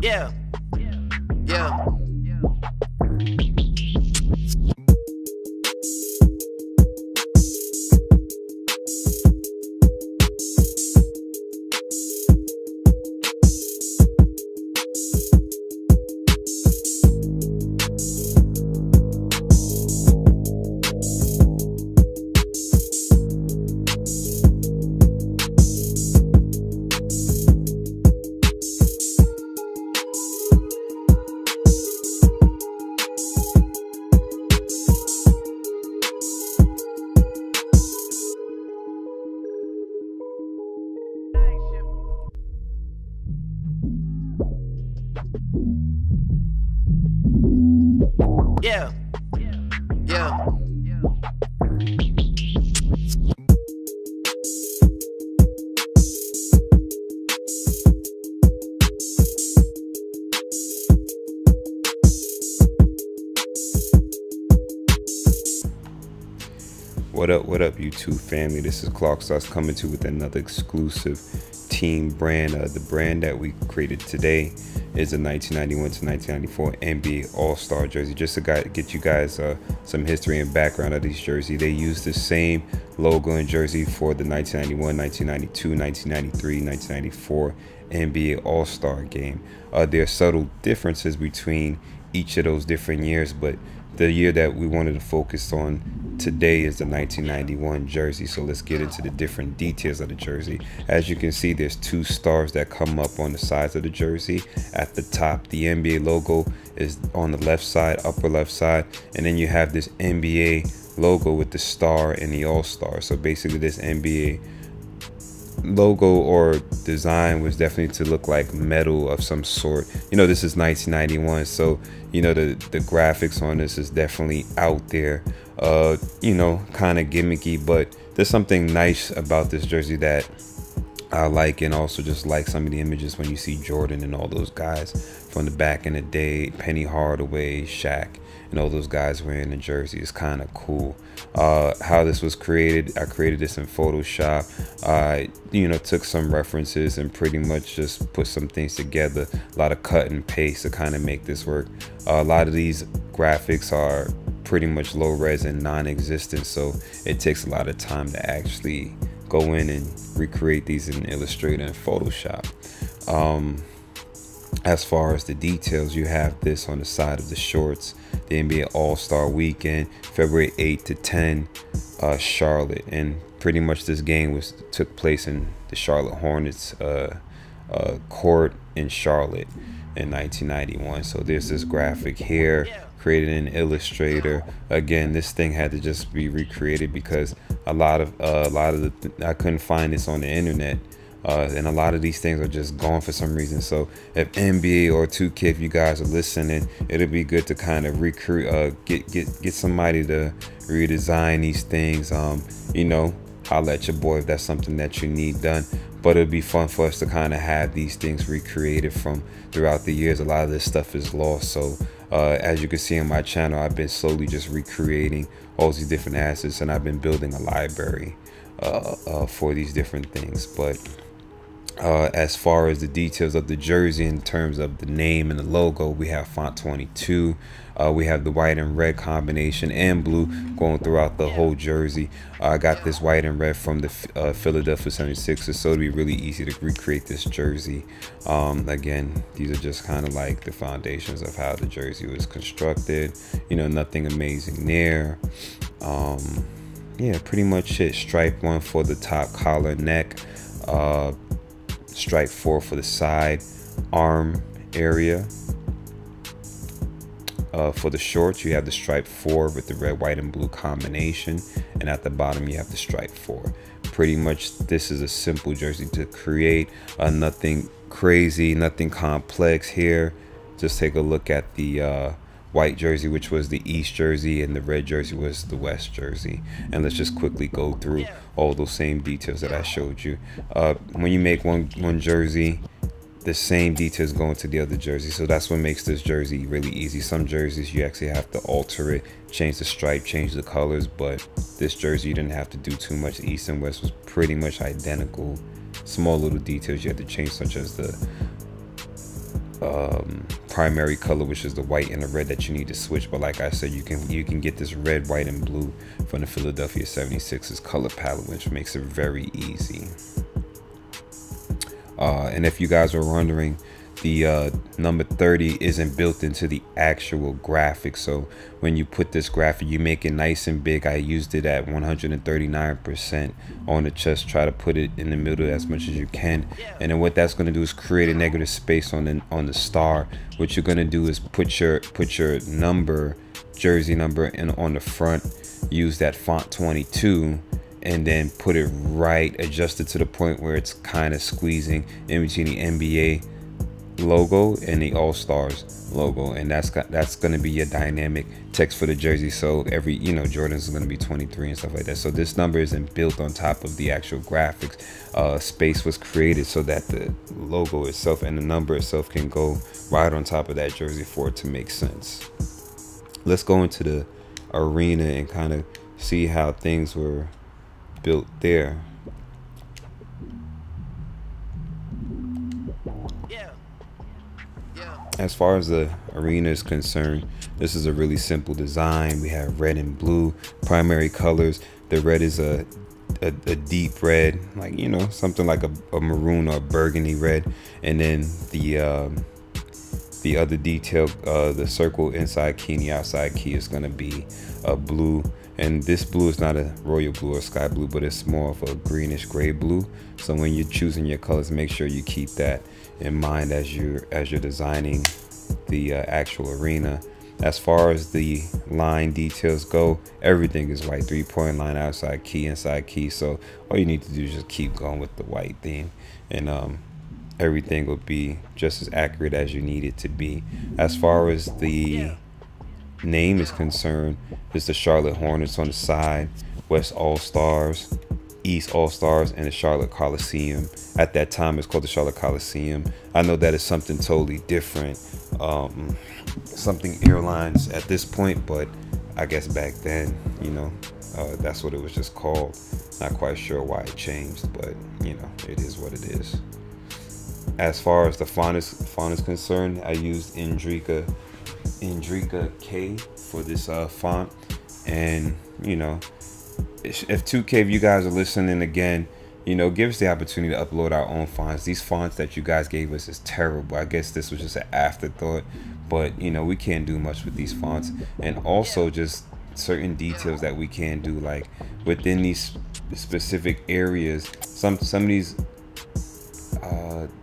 Yeah, yeah. Yeah, yeah. What up, YouTube family? This is Clark Stars coming to you with another exclusive team brand. The brand that we created today is a 1991 to 1994 NBA All-Star jersey. Just to get you guys some history and background of these jerseys. They use the same logo and jersey for the 1991, 1992, 1993, 1994 NBA All-Star game. There are subtle differences between each of those different years, but the year that we wanted to focus on today is the 1991 jersey. So let's get into the different details of the jersey. As you can see, there's two stars that come up on the sides of the jersey. At the top, the NBA logo is on the left side, upper left side, and then you have this NBA logo with the star and the all-star. So basically this NBA logo or design was definitely to look like metal of some sort. You know, this is 1991, so you know the graphics on this is definitely out there, you know, kind of gimmicky, but there's something nice about this jersey that I like, and also just like some of the images when you see Jordan and all those guys from the back in the day, Penny Hardaway, Shaq, and all those guys wearing the jersey. Is kind of cool. How this was created, I created this in Photoshop. I you know, took some references and pretty much just put some things together. A lot of cut and paste to kind of make this work. A lot of these graphics are pretty much low res and non-existent, so it takes a lot of time to actually go in and recreate these in Illustrator and Photoshop. As far as the details, you have this on the side of the shorts, the NBA All-Star Weekend, February 8 to 10, Charlotte, and pretty much this game took place in the Charlotte Hornets court in Charlotte in 1991. So there's this graphic here created in Illustrator. Again, this thing had to just be recreated because a lot of I couldn't find this on the internet. And a lot of these things are just gone for some reason. So if NBA or 2K, if you guys are listening, it'll be good to kind of recreate, get somebody to redesign these things. You know, holla at your boy if that's something that you need done. But it'd be fun for us to kind of have these things recreated from throughout the years. A lot of this stuff is lost. So as you can see on my channel, I've been slowly just recreating all these different assets, and I've been building a library for these different things. But as far as the details of the jersey in terms of the name and the logo, we have font 22. We have the white and red combination and blue going throughout the whole jersey. I got this white and red from the Philadelphia 76ers, so it'll be really easy to recreate this jersey. Again, these are just kind of like the foundations of how the jersey was constructed. You know, nothing amazing there. Yeah, pretty much it. Stripe 1 for the top collar, neck. Stripe 4 for the side arm area. For the shorts, you have the stripe 4 with the red, white, and blue combination, and at the bottom you have the stripe 4. Pretty much this is a simple jersey to create. Nothing crazy, nothing complex here. Just take a look at the white jersey, which was the East jersey, and the red jersey was the West jersey. And let's just quickly go through all those same details that I showed you. When you make one jersey, the same details go into the other jersey, so that's what makes this jersey really easy. Some jerseys you actually have to alter it, change the stripe, change the colors, but this jersey you didn't have to do too much. East and West was pretty much identical. Small little details you had to change, such as the primary color, which is the white and the red that you need to switch. But like I said, you can get this red, white, and blue from the Philadelphia 76ers color palette, which makes it very easy. And if you guys are wondering, the number 30 isn't built into the actual graphic, so when you put this graphic, you make it nice and big. I used it at 139% on the chest. Try to put it in the middle as much as you can, and then what that's going to do is create a negative space on the star. What you're going to do is put your number, jersey number, in on the front. Use that font 22, and then put it right, adjust it to the point where it's kind of squeezing in between the NBA logo and the All-Stars logo, and that's going to be your dynamic text for the jersey. So every, Jordan's is going to be 23 and stuff like that. So this number isn't built on top of the actual graphics. Space was created so that the logo itself and the number itself can go right on top of that jersey for it to make sense. Let's go into the arena and kind of see how things were built there. As far as the arena is concerned, this is a really simple design. We have red and blue primary colors. The red is a deep red, like, something like a maroon or a burgundy red, and then the other detail, the circle inside key and the outside key, is going to be a blue. And this blue is not a royal blue or sky blue, but it's more of a greenish gray blue. So when you're choosing your colors, make sure you keep that in mind as you're designing the actual arena. As far as the line details go, everything is white. 3-point line, outside key, inside key. So all you need to do is just keep going with the white theme, and everything will be just as accurate as you need it to be. As far as the name is concerned, it's the Charlotte Hornets on the side, West All-Stars, East All-Stars, and the Charlotte Coliseum. At that time, it's called the Charlotte Coliseum. I know that is something totally different, something airlines at this point, but I guess back then, that's what it was just called. Not quite sure why it changed, but it is what it is. As far as the font is concerned, I used Indrika K for this font, and if 2K, if you guys are listening again, give us the opportunity to upload our own fonts. These fonts that you guys gave us is terrible. I guess this was just an afterthought, but we can't do much with these fonts. And also just certain details that we can do, like within these specific areas, some of these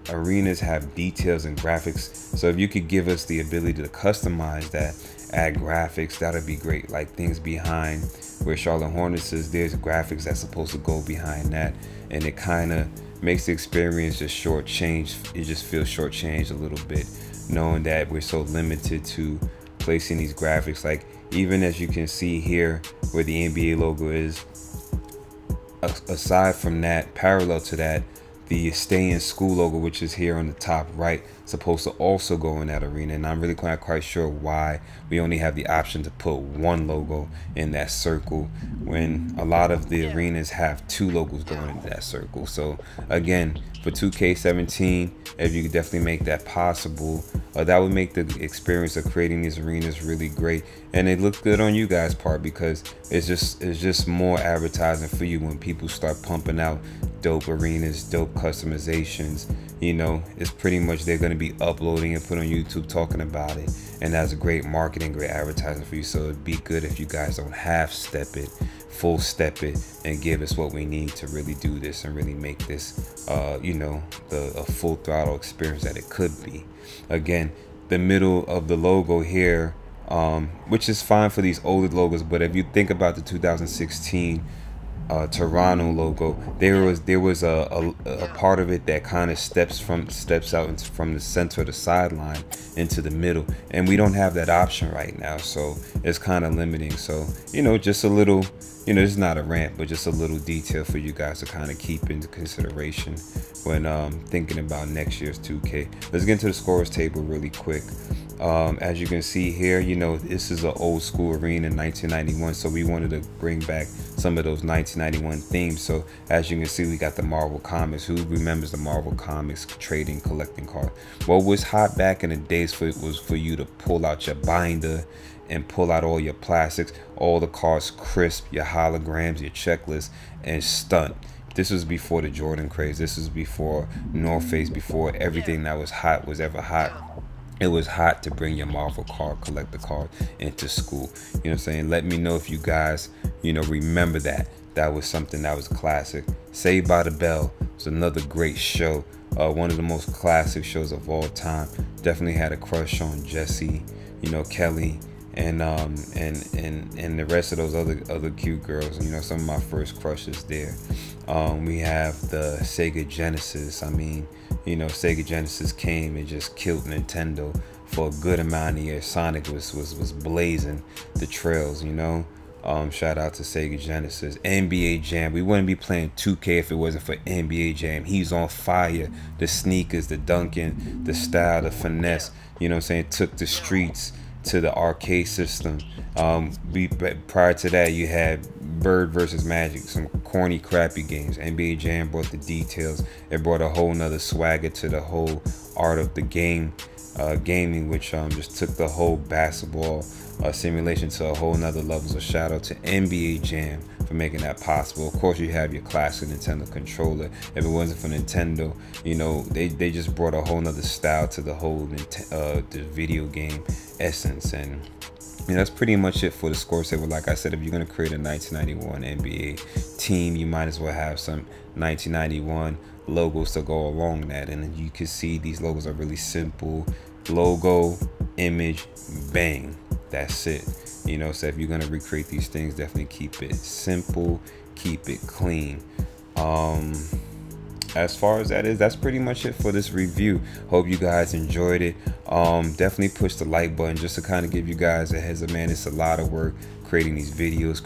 arenas have details and graphics. So if you could give us the ability to customize that, add graphics, that'd be great. Like things behind where Charlotte Hornets is, there's graphics that's supposed to go behind that, and it kind of makes the experience just shortchanged. It just feels shortchanged a little bit, knowing that we're so limited to placing these graphics. Like even as you can see here where the NBA logo is, aside from that, parallel to that, the Stay in School logo, which is here on the top right, supposed to also go in that arena. And I'm really not quite sure why we only have the option to put one logo in that circle when a lot of the arenas have two logos going into that circle. So again, for 2K17, if you could definitely make that possible, that would make the experience of creating these arenas really great, and it looks good on you guys' part, because it's just more advertising for you when people start pumping out dope arenas, dope customizations. It's pretty much they're going to be uploading and put on YouTube talking about it, and that's great marketing, great advertising for you. So it'd be good if you guys don't half step it, full step it, and give us what we need to really do this and really make this a full throttle experience that it could be. Again, the middle of the logo here, which is fine for these older logos, but if you think about the 2016 Toronto logo, there was a part of it that kind of steps out from the center of the sideline into the middle, and we don't have that option right now, so it's kind of limiting. So just a little you know, this is not a rant, but just a little detail for you guys to kind of keep into consideration when thinking about next year's 2K. Let's get into the scores table really quick. As you can see here, you know, this is an old school arena in 1991, so we wanted to bring back some of those 1991 themes. So as you can see, we got the Marvel Comics. Who remembers the Marvel Comics trading, collecting cards? What was hot back in the days was for you to pull out your binder and pull out all your plastics, all the cards crisp, your holograms, your checklist, and stunt. This was before the Jordan craze. This was before North Face, before everything that was hot was ever hot. It was hot to bring your Marvel card, collector card into school. You know what I'm saying? Let me know if you guys, you know, remember that. That was something that was classic. Saved by the Bell was another great show. One of the most classic shows of all time. Definitely had a crush on Jesse, you know, Kelly, and the rest of those other cute girls. You know, some of my first crushes there. We have the Sega Genesis. I mean, you know, Sega Genesis came and just killed Nintendo for a good amount of years. Sonic was blazing the trails, you know. Shout out to Sega Genesis. NBA Jam. We wouldn't be playing 2K if it wasn't for NBA Jam. He's on fire. The sneakers, the dunking, the style, the finesse, you know what I'm saying, took the streets to the arcade system. Prior to that, you had Bird versus Magic, some corny, crappy games. NBA Jam brought the details. It brought a whole nother swagger to the whole art of the game, gaming, which just took the whole basketball simulation to a whole nother level. So shout out to NBA Jam for making that possible. Of course, you have your classic Nintendo controller. If it wasn't for Nintendo, you know, they just brought a whole nother style to the whole the video game essence. And you know, that's pretty much it for the score table. Like I said, if you're going to create a 1991 NBA team, you might as well have some 1991 logos to go along that. And you can see these logos are really simple. Logo, image, bang. That's it. You know, so if you're going to recreate these things, definitely keep it simple, keep it clean. As far as that is, that's pretty much it for this review. Hope you guys enjoyed it. Definitely push the like button just to kind of give you guys a heads up, man. It's a lot of work creating these videos,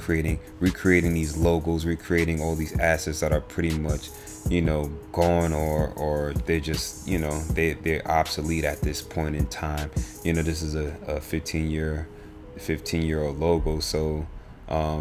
recreating these logos, recreating all these assets that are pretty much, you know, gone or they're just, you know, they're obsolete at this point in time. You know, this is a 15-year-old logo, so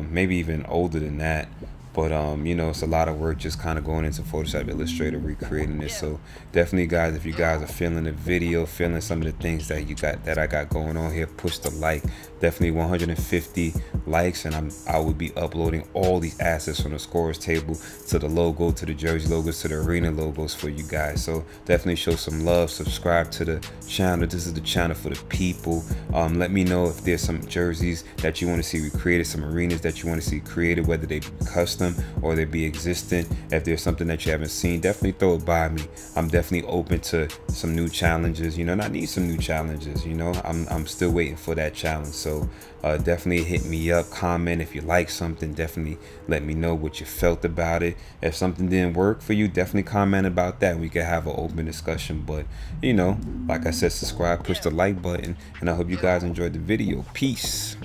maybe even older than that. But you know, it's a lot of work just kind of going into Photoshop, Illustrator, recreating this. So definitely, guys, if you guys are feeling the video, feeling some of the things that I got going on here, push the like. Definitely 150 likes, and I will be uploading all these assets from the scores table to the logo, to the jersey logos, to the arena logos for you guys. So definitely show some love, subscribe to the channel. This is the channel for the people. Let me know if there's some jerseys that you want to see recreated, some arenas that you want to see created, whether they be custom or they be existent. If there's something that you haven't seen, definitely throw it by me. I'm definitely open to some new challenges, you know, and I need some new challenges, you know. I'm still waiting for that challenge. So definitely hit me up, comment if you like something. Definitely let me know what you felt about it. If something didn't work for you, definitely comment about that. We can have an open discussion. But you know, like I said, subscribe, push the like button, and I hope you guys enjoyed the video. Peace.